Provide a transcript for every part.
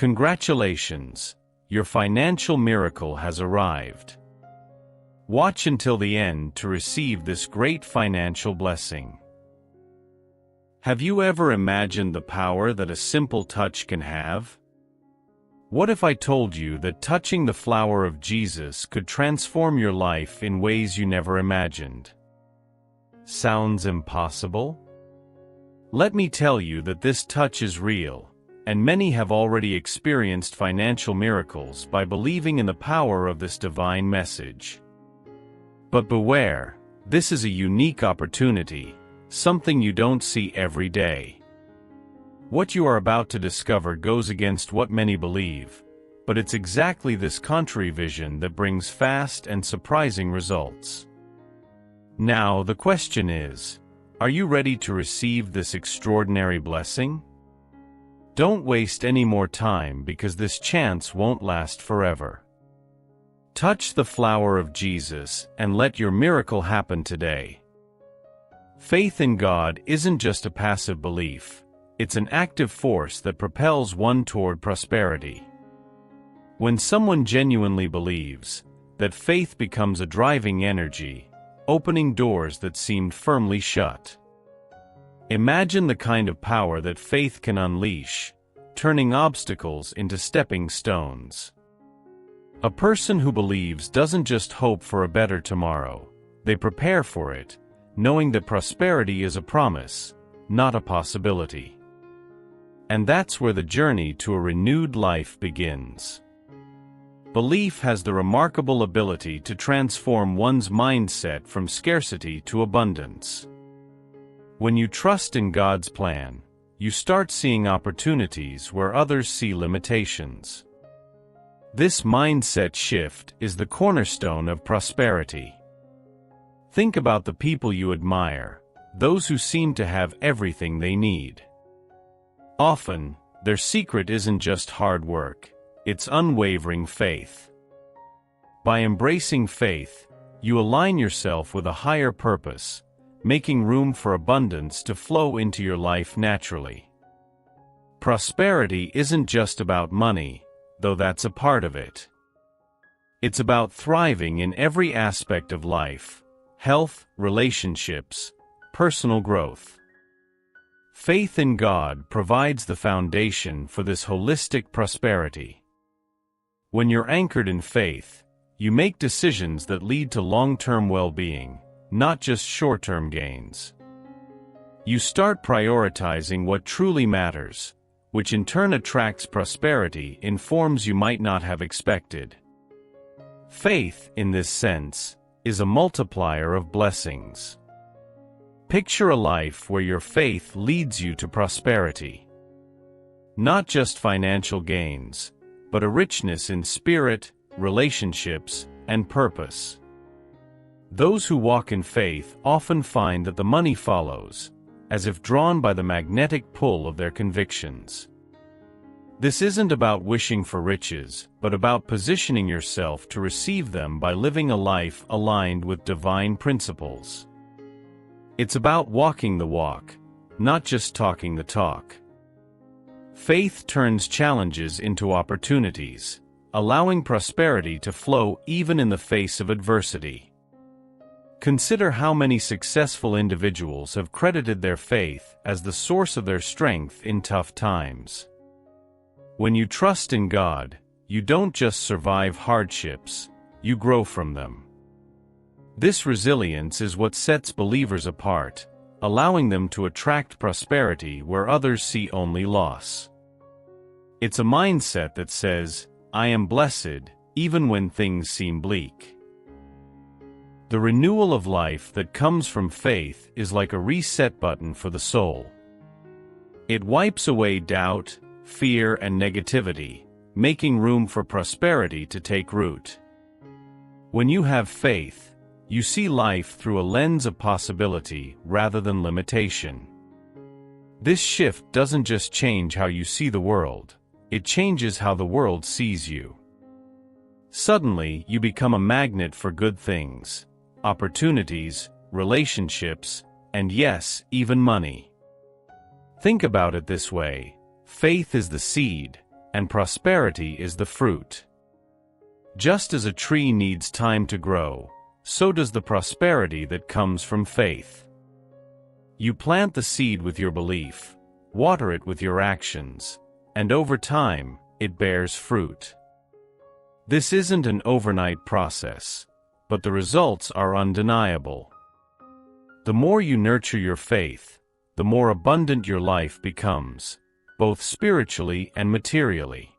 Congratulations, your financial miracle has arrived. Watch until the end to receive this great financial blessing. Have you ever imagined the power that a simple touch can have? What if I told you that touching the flower of Jesus could transform your life in ways you never imagined? Sounds impossible? Let me tell you that this touch is real, and many have already experienced financial miracles by believing in the power of this divine message. But beware, this is a unique opportunity, something you don't see every day. What you are about to discover goes against what many believe, but it's exactly this contrary vision that brings fast and surprising results. Now the question is, are you ready to receive this extraordinary blessing? Don't waste any more time because this chance won't last forever. Touch the flower of Jesus and let your miracle happen today. Faith in God isn't just a passive belief, it's an active force that propels one toward prosperity. When someone genuinely believes, that faith becomes a driving energy, opening doors that seemed firmly shut. Imagine the kind of power that faith can unleash, turning obstacles into stepping stones. A person who believes doesn't just hope for a better tomorrow, they prepare for it, knowing that prosperity is a promise, not a possibility. And that's where the journey to a renewed life begins. Belief has the remarkable ability to transform one's mindset from scarcity to abundance. When you trust in God's plan, you start seeing opportunities where others see limitations. This mindset shift is the cornerstone of prosperity. Think about the people you admire, those who seem to have everything they need. Often, their secret isn't just hard work, it's unwavering faith. By embracing faith, you align yourself with a higher purpose, making room for abundance to flow into your life naturally. Prosperity isn't just about money, though that's a part of it. It's about thriving in every aspect of life: health, relationships, personal growth. Faith in God provides the foundation for this holistic prosperity. When you're anchored in faith, you make decisions that lead to long-term well-being, not just short-term gains. You start prioritizing what truly matters, which in turn attracts prosperity in forms you might not have expected. Faith, in this sense, is a multiplier of blessings. Picture a life where your faith leads you to prosperity. Not just financial gains, but a richness in spirit, relationships, and purpose. Those who walk in faith often find that the money follows, as if drawn by the magnetic pull of their convictions. This isn't about wishing for riches, but about positioning yourself to receive them by living a life aligned with divine principles. It's about walking the walk, not just talking the talk. Faith turns challenges into opportunities, allowing prosperity to flow even in the face of adversity. Consider how many successful individuals have credited their faith as the source of their strength in tough times. When you trust in God, you don't just survive hardships, you grow from them. This resilience is what sets believers apart, allowing them to attract prosperity where others see only loss. It's a mindset that says, "I am blessed, even when things seem bleak." The renewal of life that comes from faith is like a reset button for the soul. It wipes away doubt, fear, and negativity, making room for prosperity to take root. When you have faith, you see life through a lens of possibility rather than limitation. This shift doesn't just change how you see the world, it changes how the world sees you. Suddenly, you become a magnet for good things, opportunities, relationships, and yes, even money. Think about it this way: faith is the seed, and prosperity is the fruit. Just as a tree needs time to grow, so does the prosperity that comes from faith. You plant the seed with your belief, water it with your actions, and over time, it bears fruit. This isn't an overnight process, but the results are undeniable. The more you nurture your faith, the more abundant your life becomes, both spiritually and materially.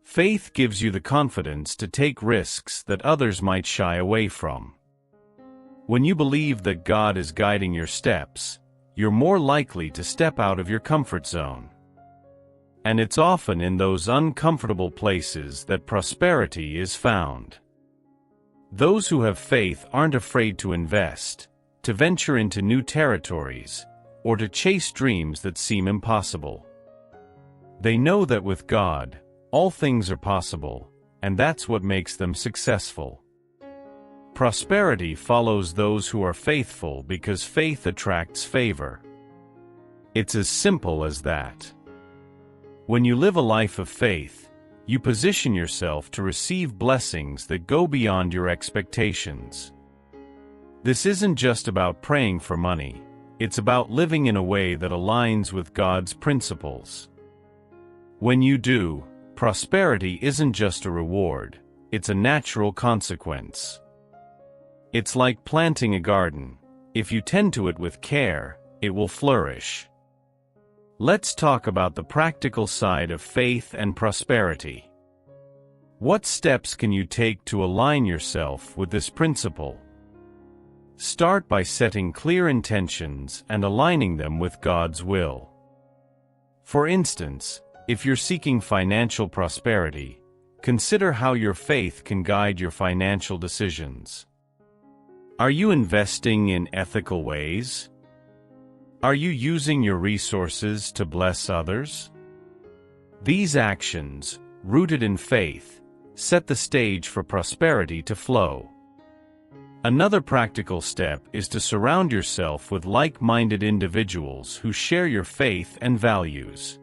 Faith gives you the confidence to take risks that others might shy away from. When you believe that God is guiding your steps, you're more likely to step out of your comfort zone. And it's often in those uncomfortable places that prosperity is found. Those who have faith aren't afraid to invest, to venture into new territories, or to chase dreams that seem impossible. They know that with God, all things are possible, and that's what makes them successful. Prosperity follows those who are faithful because faith attracts favor. It's as simple as that. When you live a life of faith, you position yourself to receive blessings that go beyond your expectations. This isn't just about praying for money, it's about living in a way that aligns with God's principles. When you do, prosperity isn't just a reward, it's a natural consequence. It's like planting a garden. If you tend to it with care, it will flourish. Let's talk about the practical side of faith and prosperity. What steps can you take to align yourself with this principle? Start by setting clear intentions and aligning them with God's will. For instance, if you're seeking financial prosperity, consider how your faith can guide your financial decisions. Are you investing in ethical ways? Are you using your resources to bless others? These actions, rooted in faith, set the stage for prosperity to flow. Another practical step is to surround yourself with like-minded individuals who share your faith and values.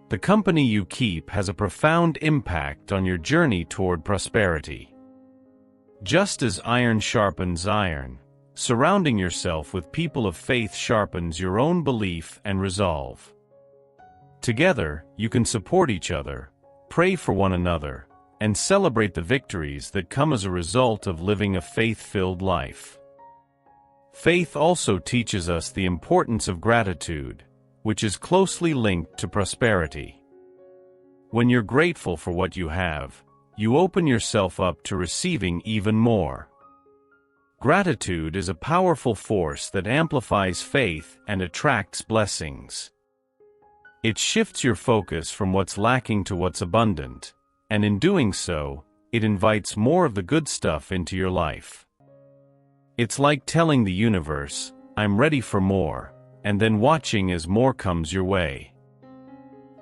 The company you keep has a profound impact on your journey toward prosperity. Just as iron sharpens iron, surrounding yourself with people of faith sharpens your own belief and resolve. Together, you can support each other, pray for one another, and celebrate the victories that come as a result of living a faith-filled life. Faith also teaches us the importance of gratitude, which is closely linked to prosperity. When you're grateful for what you have, you open yourself up to receiving even more. Gratitude is a powerful force that amplifies faith and attracts blessings. It shifts your focus from what's lacking to what's abundant, and in doing so, it invites more of the good stuff into your life. It's like telling the universe, "I'm ready for more," and then watching as more comes your way.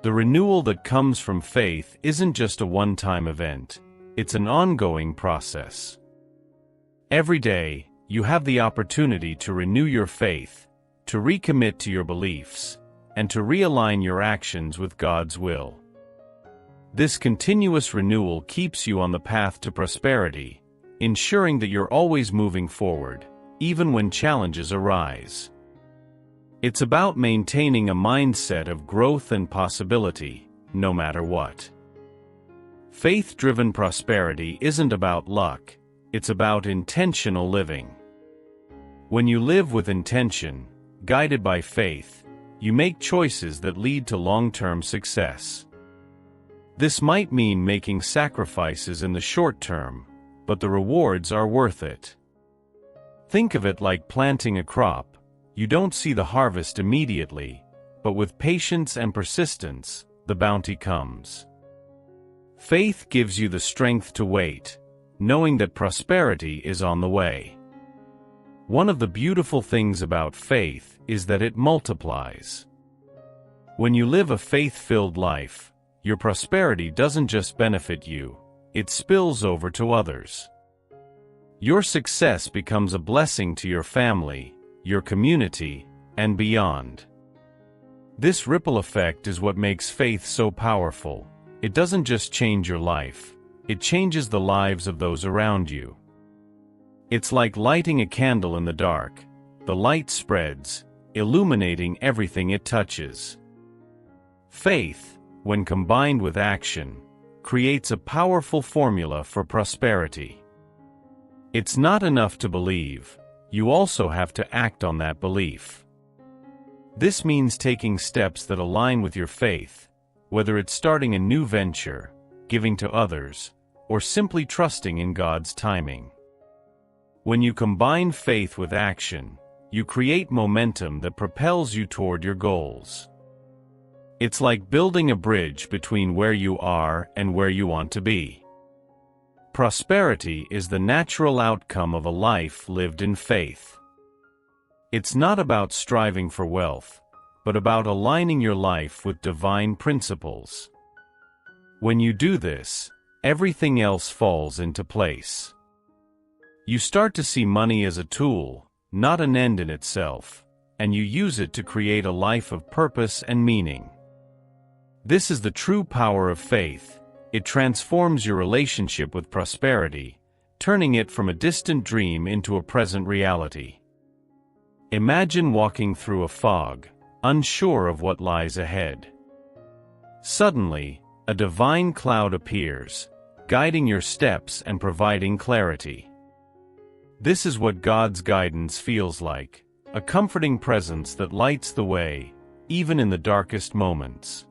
The renewal that comes from faith isn't just a one-time event, it's an ongoing process. Every day, you have the opportunity to renew your faith, to recommit to your beliefs, and to realign your actions with God's will. This continuous renewal keeps you on the path to prosperity, ensuring that you're always moving forward, even when challenges arise. It's about maintaining a mindset of growth and possibility, no matter what. Faith-driven prosperity isn't about luck, it's about intentional living. When you live with intention, guided by faith, you make choices that lead to long-term success. This might mean making sacrifices in the short term, but the rewards are worth it. Think of it like planting a crop. You don't see the harvest immediately, but with patience and persistence, the bounty comes. Faith gives you the strength to wait, knowing that prosperity is on the way. One of the beautiful things about faith is that it multiplies. When you live a faith-filled life, your prosperity doesn't just benefit you, it spills over to others. Your success becomes a blessing to your family, your community, and beyond. This ripple effect is what makes faith so powerful. It doesn't just change your life, it changes the lives of those around you. It's like lighting a candle in the dark. The light spreads, illuminating everything it touches. Faith, when combined with action, creates a powerful formula for prosperity. It's not enough to believe, you also have to act on that belief. This means taking steps that align with your faith, whether it's starting a new venture, giving to others, or simply trusting in God's timing. When you combine faith with action, you create momentum that propels you toward your goals. It's like building a bridge between where you are and where you want to be. Prosperity is the natural outcome of a life lived in faith. It's not about striving for wealth, but about aligning your life with divine principles. When you do this, everything else falls into place. You start to see money as a tool, not an end in itself, and you use it to create a life of purpose and meaning. This is the true power of faith. It transforms your relationship with prosperity, turning it from a distant dream into a present reality. Imagine walking through a fog, unsure of what lies ahead. Suddenly, a divine cloud appears, guiding your steps and providing clarity. This is what God's guidance feels like, a comforting presence that lights the way, even in the darkest moments.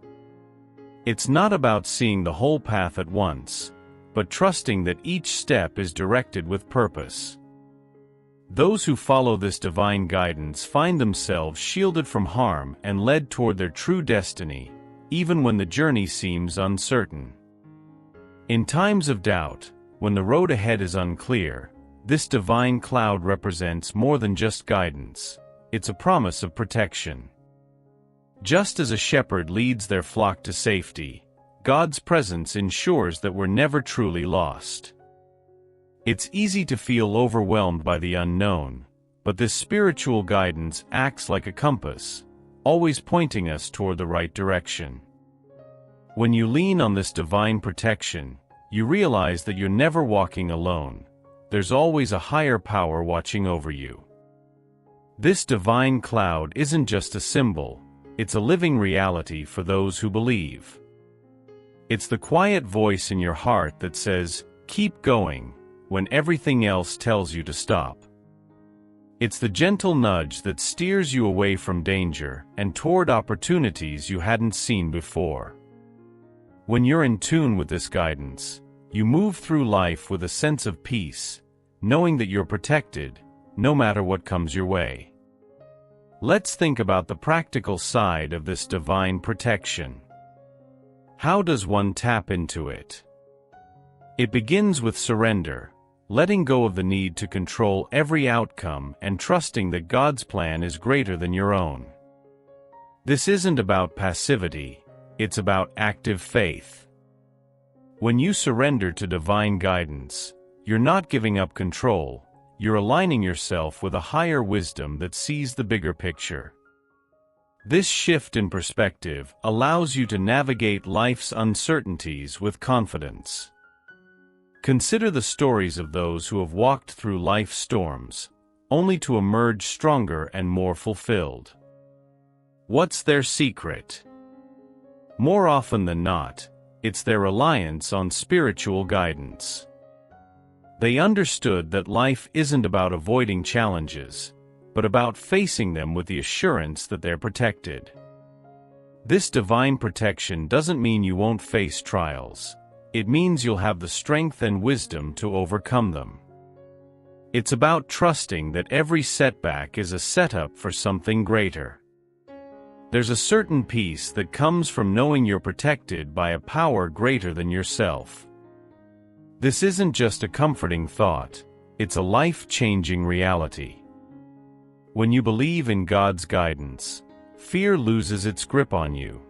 It's not about seeing the whole path at once, but trusting that each step is directed with purpose. Those who follow this divine guidance find themselves shielded from harm and led toward their true destiny, even when the journey seems uncertain. In times of doubt, when the road ahead is unclear, this divine cloud represents more than just guidance. It's a promise of protection. Just as a shepherd leads their flock to safety, God's presence ensures that we're never truly lost. It's easy to feel overwhelmed by the unknown, but this spiritual guidance acts like a compass, always pointing us toward the right direction. When you lean on this divine protection, you realize that you're never walking alone. There's always a higher power watching over you. This divine cloud isn't just a symbol, it's a living reality for those who believe. It's the quiet voice in your heart that says, "Keep going," when everything else tells you to stop. It's the gentle nudge that steers you away from danger and toward opportunities you hadn't seen before. When you're in tune with this guidance, you move through life with a sense of peace, knowing that you're protected, no matter what comes your way. Let's think about the practical side of this divine protection. How does one tap into it? It begins with surrender, letting go of the need to control every outcome and trusting that God's plan is greater than your own. This isn't about passivity, it's about active faith. When you surrender to divine guidance, you're not giving up control, you're aligning yourself with a higher wisdom that sees the bigger picture. This shift in perspective allows you to navigate life's uncertainties with confidence. Consider the stories of those who have walked through life's storms, only to emerge stronger and more fulfilled. What's their secret? More often than not, it's their reliance on spiritual guidance. They understood that life isn't about avoiding challenges, but about facing them with the assurance that they're protected. This divine protection doesn't mean you won't face trials. It means you'll have the strength and wisdom to overcome them. It's about trusting that every setback is a setup for something greater. There's a certain peace that comes from knowing you're protected by a power greater than yourself. This isn't just a comforting thought, it's a life-changing reality. When you believe in God's guidance, fear loses its grip on you.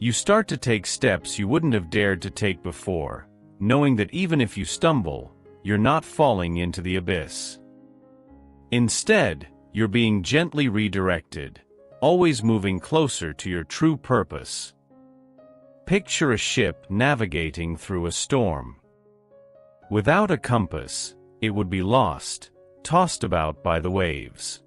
You start to take steps you wouldn't have dared to take before, knowing that even if you stumble, you're not falling into the abyss. Instead, you're being gently redirected, always moving closer to your true purpose. Picture a ship navigating through a storm. Without a compass, it would be lost, tossed about by the waves.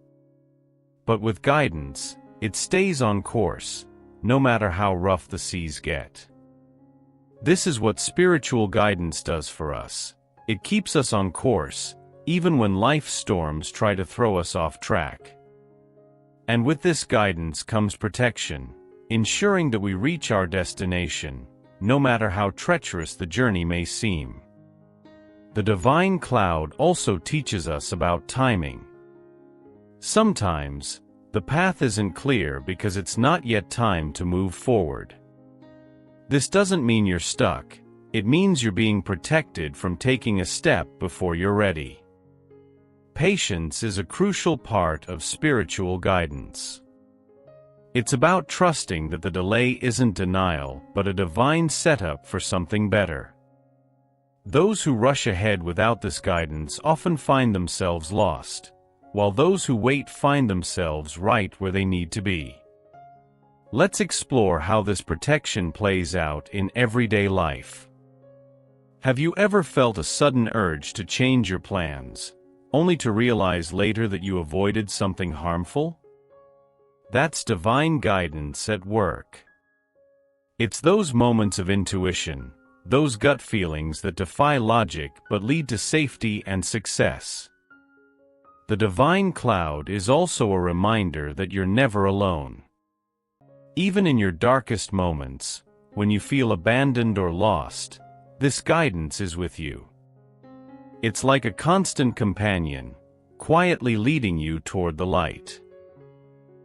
But with guidance, it stays on course, no matter how rough the seas get. This is what spiritual guidance does for us. It keeps us on course, even when life's storms try to throw us off track. And with this guidance comes protection, ensuring that we reach our destination, no matter how treacherous the journey may seem. The divine cloud also teaches us about timing. Sometimes, the path isn't clear because it's not yet time to move forward. This doesn't mean you're stuck, it means you're being protected from taking a step before you're ready. Patience is a crucial part of spiritual guidance. It's about trusting that the delay isn't denial, but a divine setup for something better. Those who rush ahead without this guidance often find themselves lost, while those who wait find themselves right where they need to be. Let's explore how this protection plays out in everyday life. Have you ever felt a sudden urge to change your plans, only to realize later that you avoided something harmful? That's divine guidance at work. It's those moments of intuition, those gut feelings that defy logic but lead to safety and success. The divine cloud is also a reminder that you're never alone. Even in your darkest moments, when you feel abandoned or lost, this guidance is with you. It's like a constant companion, quietly leading you toward the light.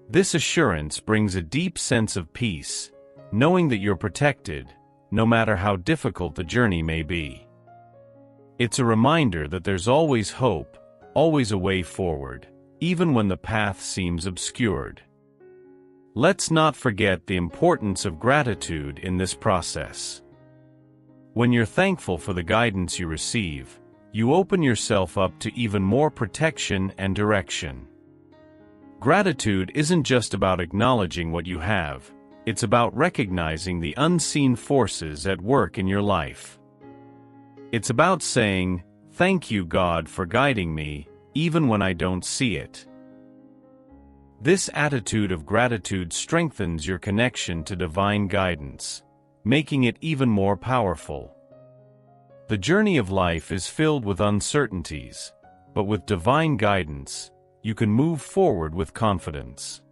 This assurance brings a deep sense of peace, knowing that you're protected, no matter how difficult the journey may be. It's a reminder that there's always hope, always a way forward, even when the path seems obscured. Let's not forget the importance of gratitude in this process. When you're thankful for the guidance you receive, you open yourself up to even more protection and direction. Gratitude isn't just about acknowledging what you have, it's about recognizing the unseen forces at work in your life. It's about saying, "Thank you, God, for guiding me, even when I don't see it." This attitude of gratitude strengthens your connection to divine guidance, making it even more powerful. The journey of life is filled with uncertainties, but with divine guidance, you can move forward with confidence.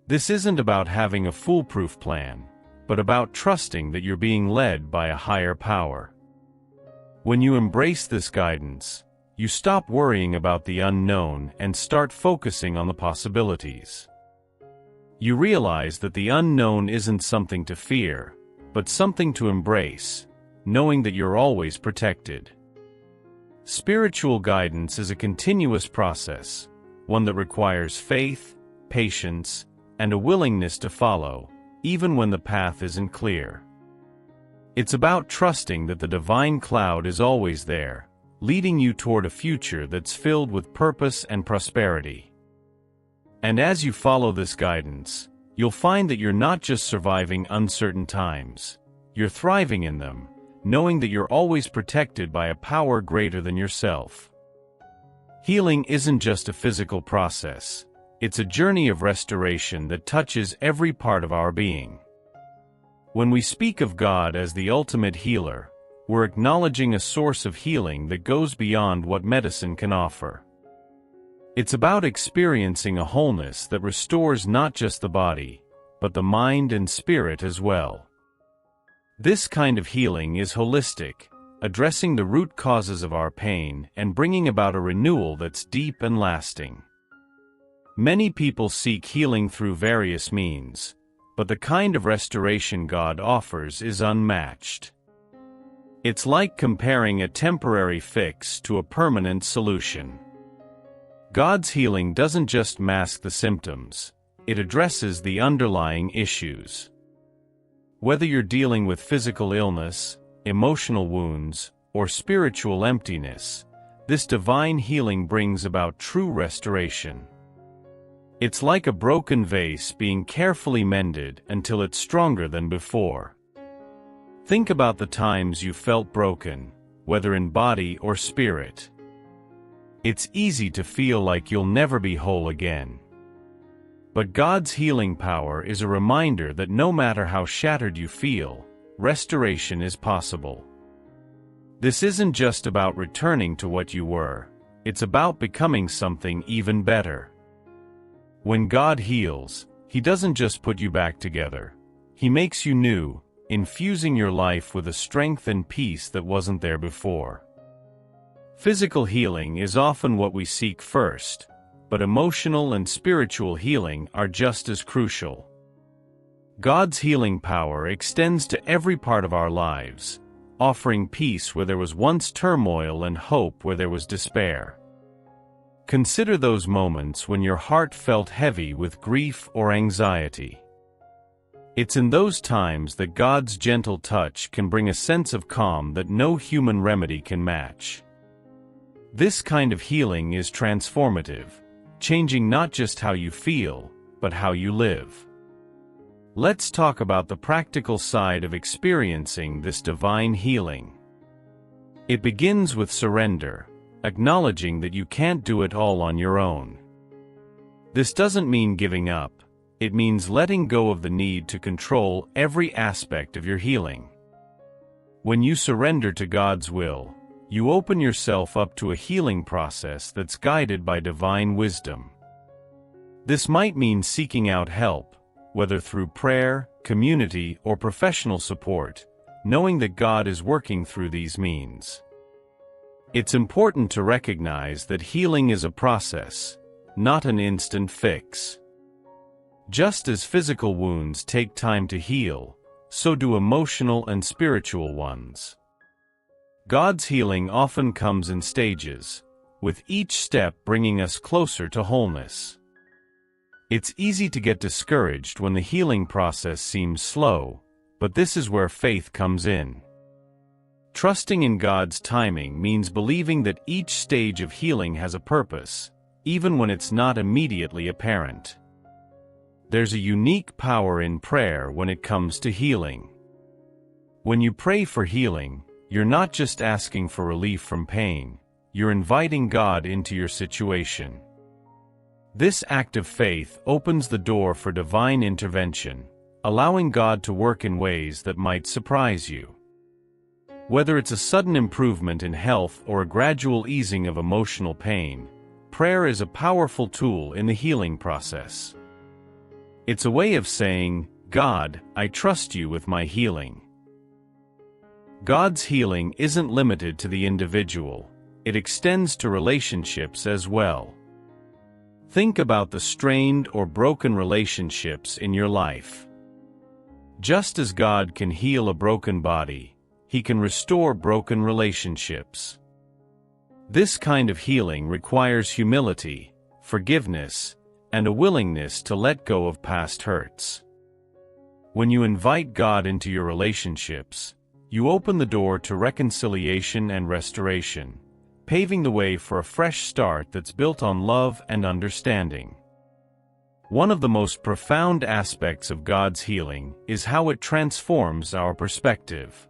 This isn't about having a foolproof plan, but about trusting that you're being led by a higher power. When you embrace this guidance, you stop worrying about the unknown and start focusing on the possibilities. You realize that the unknown isn't something to fear, but something to embrace, knowing that you're always protected. Spiritual guidance is a continuous process, one that requires faith, patience, and a willingness to follow, even when the path isn't clear. It's about trusting that the divine cloud is always there, leading you toward a future that's filled with purpose and prosperity. And as you follow this guidance, you'll find that you're not just surviving uncertain times, you're thriving in them, knowing that you're always protected by a power greater than yourself. Healing isn't just a physical process, it's a journey of restoration that touches every part of our being. When we speak of God as the ultimate healer, we're acknowledging a source of healing that goes beyond what medicine can offer. It's about experiencing a wholeness that restores not just the body, but the mind and spirit as well. This kind of healing is holistic, addressing the root causes of our pain and bringing about a renewal that's deep and lasting. Many people seek healing through various means, but the kind of restoration God offers is unmatched. It's like comparing a temporary fix to a permanent solution. God's healing doesn't just mask the symptoms, it addresses the underlying issues. Whether you're dealing with physical illness, emotional wounds, or spiritual emptiness, this divine healing brings about true restoration. It's like a broken vase being carefully mended until it's stronger than before. Think about the times you felt broken, whether in body or spirit. It's easy to feel like you'll never be whole again. But God's healing power is a reminder that no matter how shattered you feel, restoration is possible. This isn't just about returning to what you were, it's about becoming something even better. When God heals, He doesn't just put you back together. He makes you new, infusing your life with a strength and peace that wasn't there before. Physical healing is often what we seek first, but emotional and spiritual healing are just as crucial. God's healing power extends to every part of our lives, offering peace where there was once turmoil and hope where there was despair. Consider those moments when your heart felt heavy with grief or anxiety. It's in those times that God's gentle touch can bring a sense of calm that no human remedy can match. This kind of healing is transformative, changing not just how you feel, but how you live. Let's talk about the practical side of experiencing this divine healing. It begins with surrender, acknowledging that you can't do it all on your own. This doesn't mean giving up, it means letting go of the need to control every aspect of your healing. When you surrender to God's will, you open yourself up to a healing process that's guided by divine wisdom. This might mean seeking out help, whether through prayer, community, or professional support, knowing that God is working through these means. It's important to recognize that healing is a process, not an instant fix. Just as physical wounds take time to heal, so do emotional and spiritual ones. God's healing often comes in stages, with each step bringing us closer to wholeness. It's easy to get discouraged when the healing process seems slow, but this is where faith comes in. Trusting in God's timing means believing that each stage of healing has a purpose, even when it's not immediately apparent. There's a unique power in prayer when it comes to healing. When you pray for healing, you're not just asking for relief from pain, you're inviting God into your situation. This act of faith opens the door for divine intervention, allowing God to work in ways that might surprise you. Whether it's a sudden improvement in health or a gradual easing of emotional pain, prayer is a powerful tool in the healing process. It's a way of saying, God, I trust you with my healing. God's healing isn't limited to the individual, it extends to relationships as well. Think about the strained or broken relationships in your life. Just as God can heal a broken body, He can restore broken relationships. This kind of healing requires humility, forgiveness, and a willingness to let go of past hurts. When you invite God into your relationships, you open the door to reconciliation and restoration, paving the way for a fresh start that's built on love and understanding. One of the most profound aspects of God's healing is how it transforms our perspective.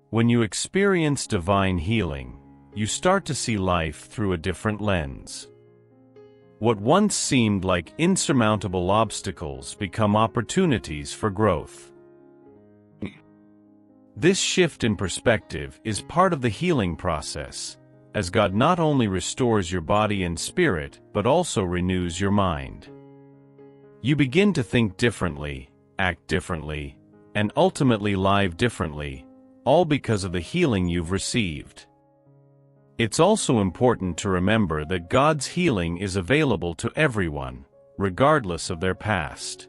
When you experience divine healing, you start to see life through a different lens. What once seemed like insurmountable obstacles become opportunities for growth. This shift in perspective is part of the healing process, as God not only restores your body and spirit but also renews your mind. You begin to think differently, act differently, and ultimately live differently, all because of the healing you've received. It's also important to remember that God's healing is available to everyone, regardless of their past.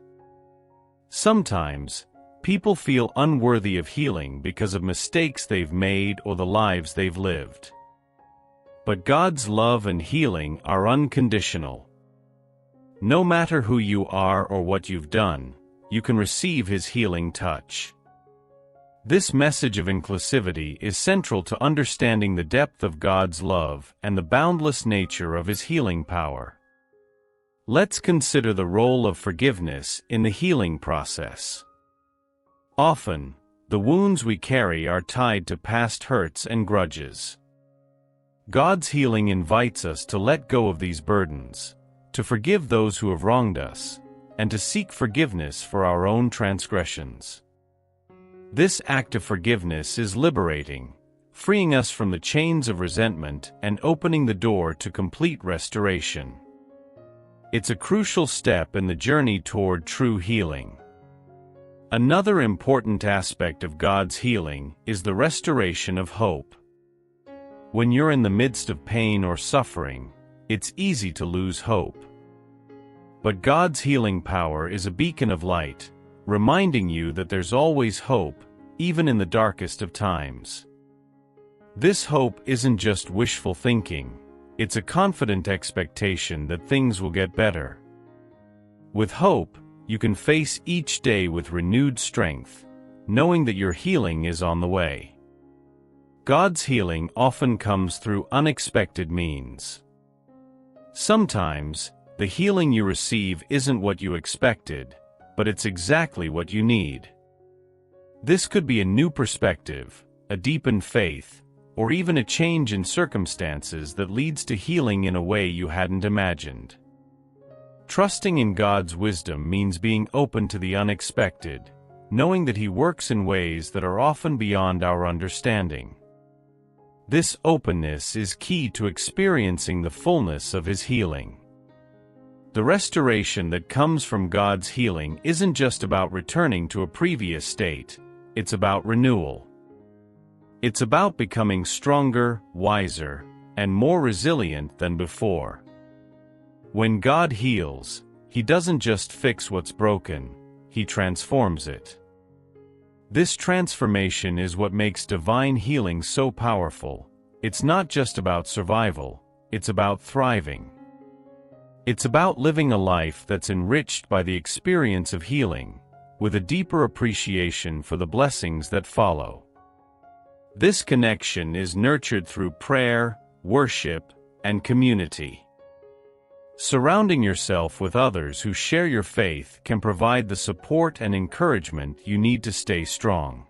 Sometimes, people feel unworthy of healing because of mistakes they've made or the lives they've lived. But God's love and healing are unconditional. No matter who you are or what you've done, you can receive His healing touch. This message of inclusivity is central to understanding the depth of God's love and the boundless nature of His healing power. Let's consider the role of forgiveness in the healing process. Often, the wounds we carry are tied to past hurts and grudges. God's healing invites us to let go of these burdens, to forgive those who have wronged us, and to seek forgiveness for our own transgressions. This act of forgiveness is liberating, freeing us from the chains of resentment and opening the door to complete restoration. It's a crucial step in the journey toward true healing. Another important aspect of God's healing is the restoration of hope. When you're in the midst of pain or suffering, it's easy to lose hope. But God's healing power is a beacon of light, reminding you that there's always hope, even in the darkest of times. This hope isn't just wishful thinking, it's a confident expectation that things will get better. With hope, you can face each day with renewed strength, knowing that your healing is on the way. God's healing often comes through unexpected means. Sometimes, the healing you receive isn't what you expected, but it's exactly what you need. This could be a new perspective, a deepened faith, or even a change in circumstances that leads to healing in a way you hadn't imagined. Trusting in God's wisdom means being open to the unexpected, knowing that He works in ways that are often beyond our understanding. This openness is key to experiencing the fullness of His healing. The restoration that comes from God's healing isn't just about returning to a previous state, it's about renewal. It's about becoming stronger, wiser, and more resilient than before. When God heals, He doesn't just fix what's broken, He transforms it. This transformation is what makes divine healing so powerful. It's not just about survival, it's about thriving. It's about living a life that's enriched by the experience of healing, with a deeper appreciation for the blessings that follow. This connection is nurtured through prayer, worship, and community. Surrounding yourself with others who share your faith can provide the support and encouragement you need to stay strong.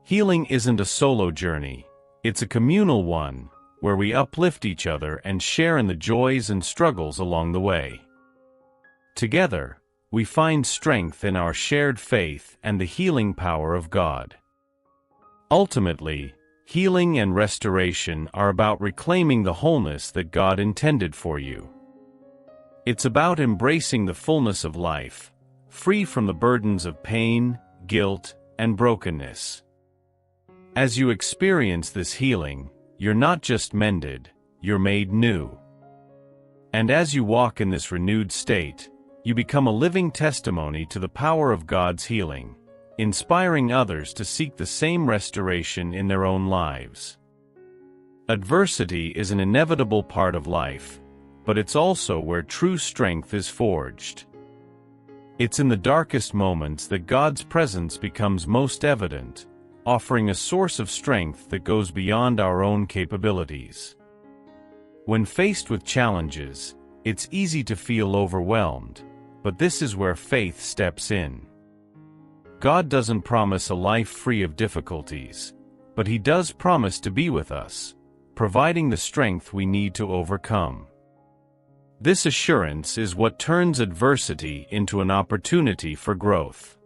Healing isn't a solo journey, it's a communal one, where we uplift each other and share in the joys and struggles along the way. Together, we find strength in our shared faith and the healing power of God. Ultimately, healing and restoration are about reclaiming the wholeness that God intended for you. It's about embracing the fullness of life, free from the burdens of pain, guilt, and brokenness. As you experience this healing, you're not just mended, you're made new. And as you walk in this renewed state, you become a living testimony to the power of God's healing, inspiring others to seek the same restoration in their own lives. Adversity is an inevitable part of life, but it's also where true strength is forged. It's in the darkest moments that God's presence becomes most evident, offering a source of strength that goes beyond our own capabilities. When faced with challenges, it's easy to feel overwhelmed, but this is where faith steps in. God doesn't promise a life free of difficulties, but He does promise to be with us, providing the strength we need to overcome. This assurance is what turns adversity into an opportunity for growth.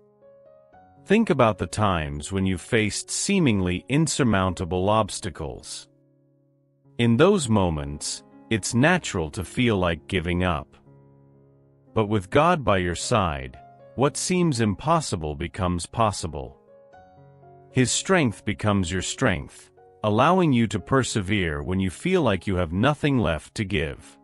Think about the times when you faced seemingly insurmountable obstacles. In those moments, it's natural to feel like giving up. But with God by your side, what seems impossible becomes possible. His strength becomes your strength, allowing you to persevere when you feel like you have nothing left to give.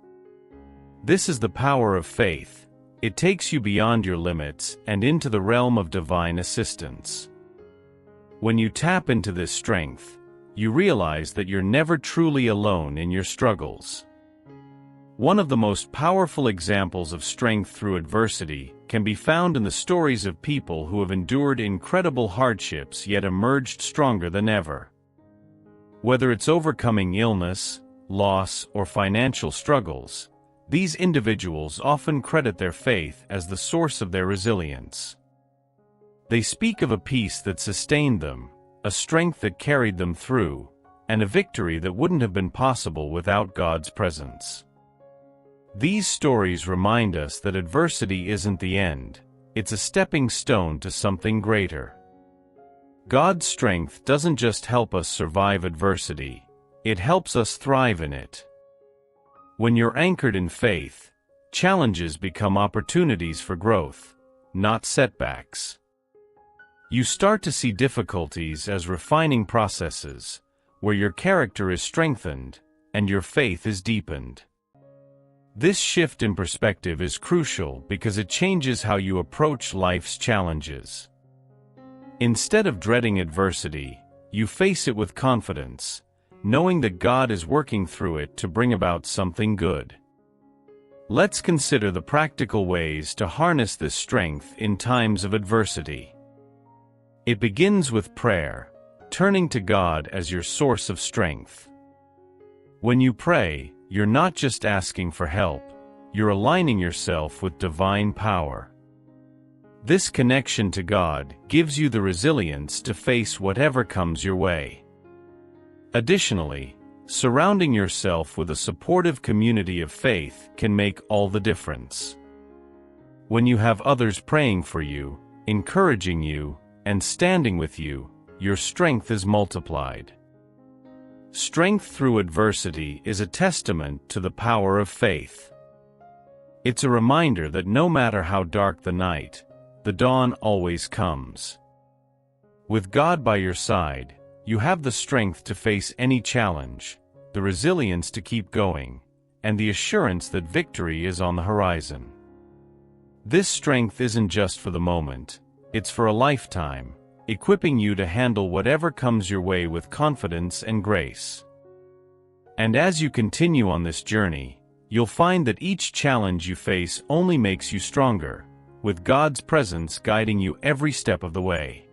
This is the power of faith. It takes you beyond your limits and into the realm of divine assistance. When you tap into this strength, you realize that you're never truly alone in your struggles. One of the most powerful examples of strength through adversity can be found in the stories of people who have endured incredible hardships yet emerged stronger than ever. Whether it's overcoming illness, loss, or financial struggles, These individuals often credit their faith as the source of their resilience. They speak of a peace that sustained them, a strength that carried them through, and a victory that wouldn't have been possible without God's presence. These stories remind us that adversity isn't the end, it's a stepping stone to something greater. God's strength doesn't just help us survive adversity, it helps us thrive in it. When you're anchored in faith, challenges become opportunities for growth, not setbacks. You start to see difficulties as refining processes, where your character is strengthened and your faith is deepened. This shift in perspective is crucial because it changes how you approach life's challenges. Instead of dreading adversity, you face it with confidence, knowing that God is working through it to bring about something good. Let's consider the practical ways to harness this strength in times of adversity. It begins with prayer, turning to God as your source of strength. When you pray, you're not just asking for help, you're aligning yourself with divine power. This connection to God gives you the resilience to face whatever comes your way. Additionally, surrounding yourself with a supportive community of faith can make all the difference. When you have others praying for you, encouraging you, and standing with you, your strength is multiplied. Strength through adversity is a testament to the power of faith. It's a reminder that no matter how dark the night, the dawn always comes. With God by your side, you have the strength to face any challenge, the resilience to keep going, and the assurance that victory is on the horizon. This strength isn't just for the moment, it's for a lifetime, equipping you to handle whatever comes your way with confidence and grace. And as you continue on this journey, you'll find that each challenge you face only makes you stronger, with God's presence guiding you every step of the way.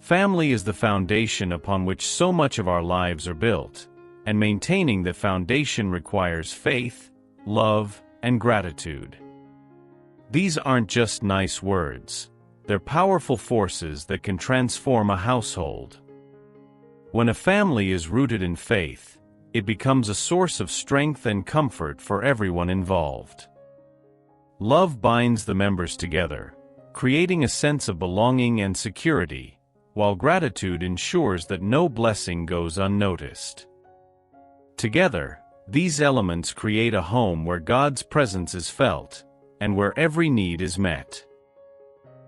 Family is the foundation upon which so much of our lives are built, and maintaining the foundation requires faith, love, and gratitude. These aren't just nice words, they're powerful forces that can transform a household. When a family is rooted in faith, it becomes a source of strength and comfort for everyone involved. Love binds the members together, creating a sense of belonging and security, while gratitude ensures that no blessing goes unnoticed. Together, these elements create a home where God's presence is felt, and where every need is met.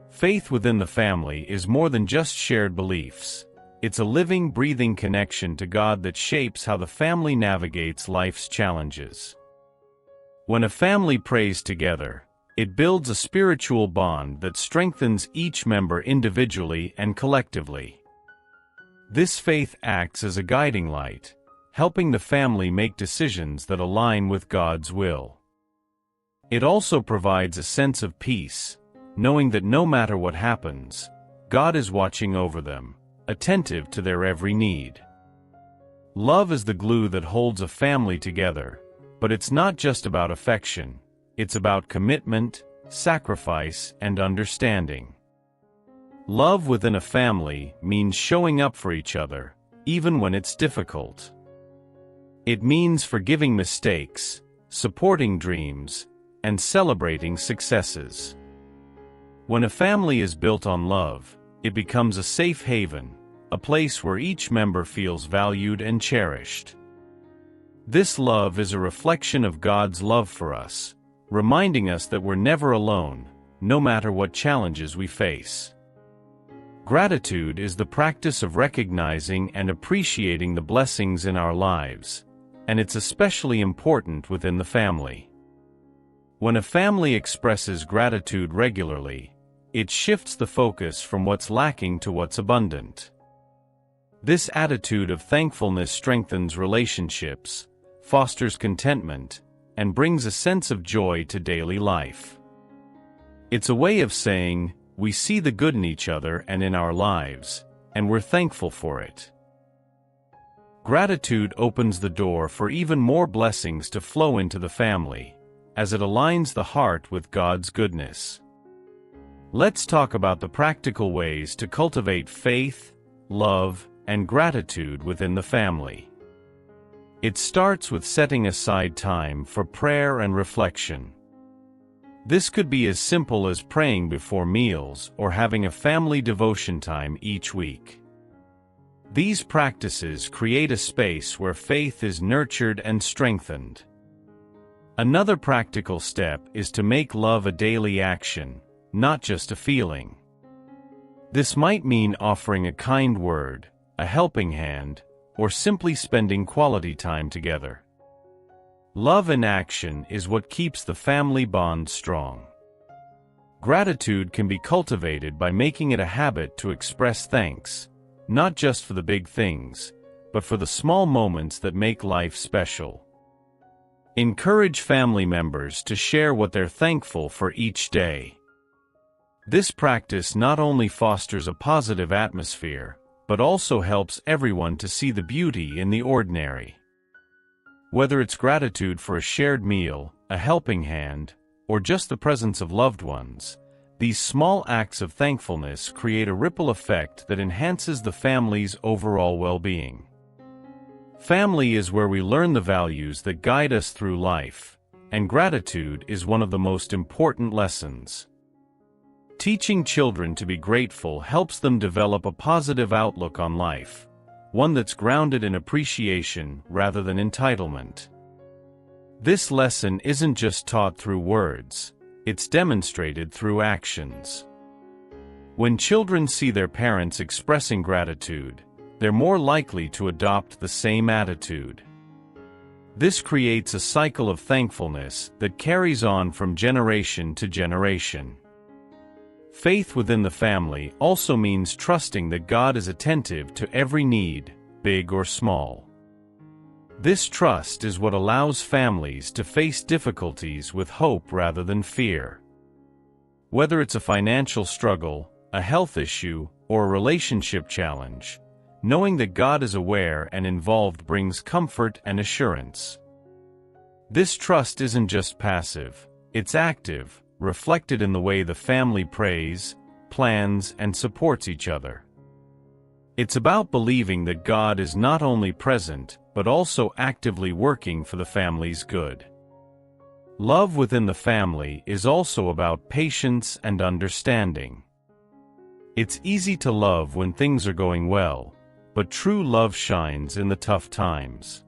Faith within the family is more than just shared beliefs. It's a living, breathing connection to God that shapes how the family navigates life's challenges. When a family prays together, it builds a spiritual bond that strengthens each member individually and collectively. This faith acts as a guiding light, helping the family make decisions that align with God's will. It also provides a sense of peace, knowing that no matter what happens, God is watching over them, attentive to their every need. Love is the glue that holds a family together, but it's not just about affection. It's about commitment, sacrifice, and understanding. Love within a family means showing up for each other, even when it's difficult. It means forgiving mistakes, supporting dreams, and celebrating successes. When a family is built on love, it becomes a safe haven, a place where each member feels valued and cherished. This love is a reflection of God's love for us, reminding us that we're never alone, no matter what challenges we face. Gratitude is the practice of recognizing and appreciating the blessings in our lives, and it's especially important within the family. When a family expresses gratitude regularly, it shifts the focus from what's lacking to what's abundant. This attitude of thankfulness strengthens relationships, fosters contentment, and brings a sense of joy to daily life. It's a way of saying, we see the good in each other and in our lives, and we're thankful for it. Gratitude opens the door for even more blessings to flow into the family, as it aligns the heart with God's goodness. Let's talk about the practical ways to cultivate faith, love, and gratitude within the family. It starts with setting aside time for prayer and reflection. This could be as simple as praying before meals or having a family devotion time each week. These practices create a space where faith is nurtured and strengthened. Another practical step is to make love a daily action, not just a feeling. This might mean offering a kind word, a helping hand, or simply spending quality time together. Love in action is what keeps the family bond strong. Gratitude can be cultivated by making it a habit to express thanks, not just for the big things, but for the small moments that make life special. Encourage family members to share what they're thankful for each day. This practice not only fosters a positive atmosphere, but also helps everyone to see the beauty in the ordinary. Whether it's gratitude for a shared meal, a helping hand, or just the presence of loved ones, these small acts of thankfulness create a ripple effect that enhances the family's overall well-being. Family is where we learn the values that guide us through life, and gratitude is one of the most important lessons. Teaching children to be grateful helps them develop a positive outlook on life, one that's grounded in appreciation rather than entitlement. This lesson isn't just taught through words, it's demonstrated through actions. When children see their parents expressing gratitude, they're more likely to adopt the same attitude. This creates a cycle of thankfulness that carries on from generation to generation. Faith within the family also means trusting that God is attentive to every need, big or small. This trust is what allows families to face difficulties with hope rather than fear. Whether it's a financial struggle, a health issue, or a relationship challenge, knowing that God is aware and involved brings comfort and assurance. This trust isn't just passive, it's active, reflected in the way the family prays, plans, and supports each other. It's about believing that God is not only present, but also actively working for the family's good. Love within the family is also about patience and understanding. It's easy to love when things are going well, but true love shines in the tough times.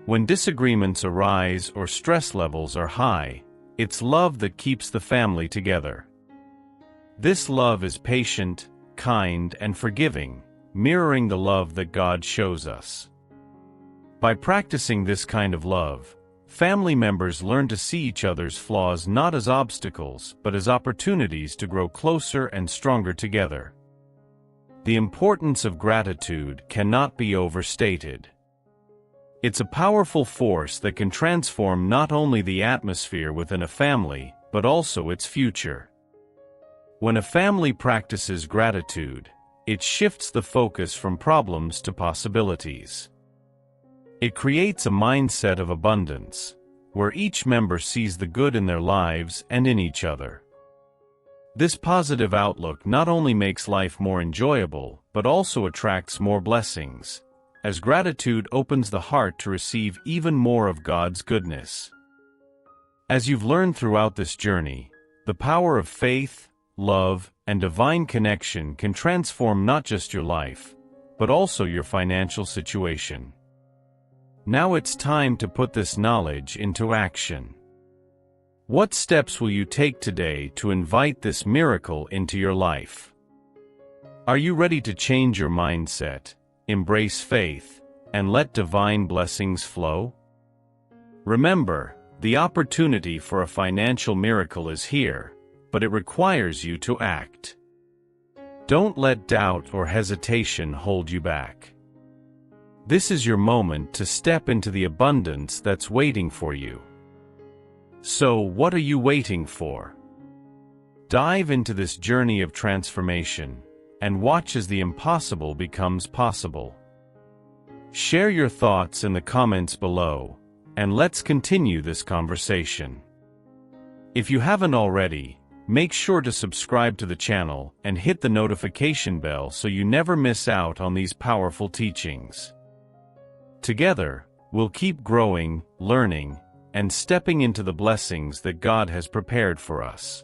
When disagreements arise or stress levels are high, it's love that keeps the family together. This love is patient, kind, and forgiving, mirroring the love that God shows us. By practicing this kind of love, family members learn to see each other's flaws not as obstacles, but as opportunities to grow closer and stronger together. The importance of gratitude cannot be overstated. It's a powerful force that can transform not only the atmosphere within a family, but also its future. When a family practices gratitude, it shifts the focus from problems to possibilities. It creates a mindset of abundance, where each member sees the good in their lives and in each other. This positive outlook not only makes life more enjoyable, but also attracts more blessings, as gratitude opens the heart to receive even more of God's goodness. As you've learned throughout this journey, the power of faith, love, and divine connection can transform not just your life, but also your financial situation. Now it's time to put this knowledge into action. What steps will you take today to invite this miracle into your life? Are you ready to change your mindset, embrace faith, and let divine blessings flow? Remember, the opportunity for a financial miracle is here, but it requires you to act. Don't let doubt or hesitation hold you back. This is your moment to step into the abundance that's waiting for you. So, what are you waiting for? Dive into this journey of transformation, and watch as the impossible becomes possible. Share your thoughts in the comments below, and let's continue this conversation. If you haven't already, make sure to subscribe to the channel and hit the notification bell so you never miss out on these powerful teachings. Together, we'll keep growing, learning, and stepping into the blessings that God has prepared for us.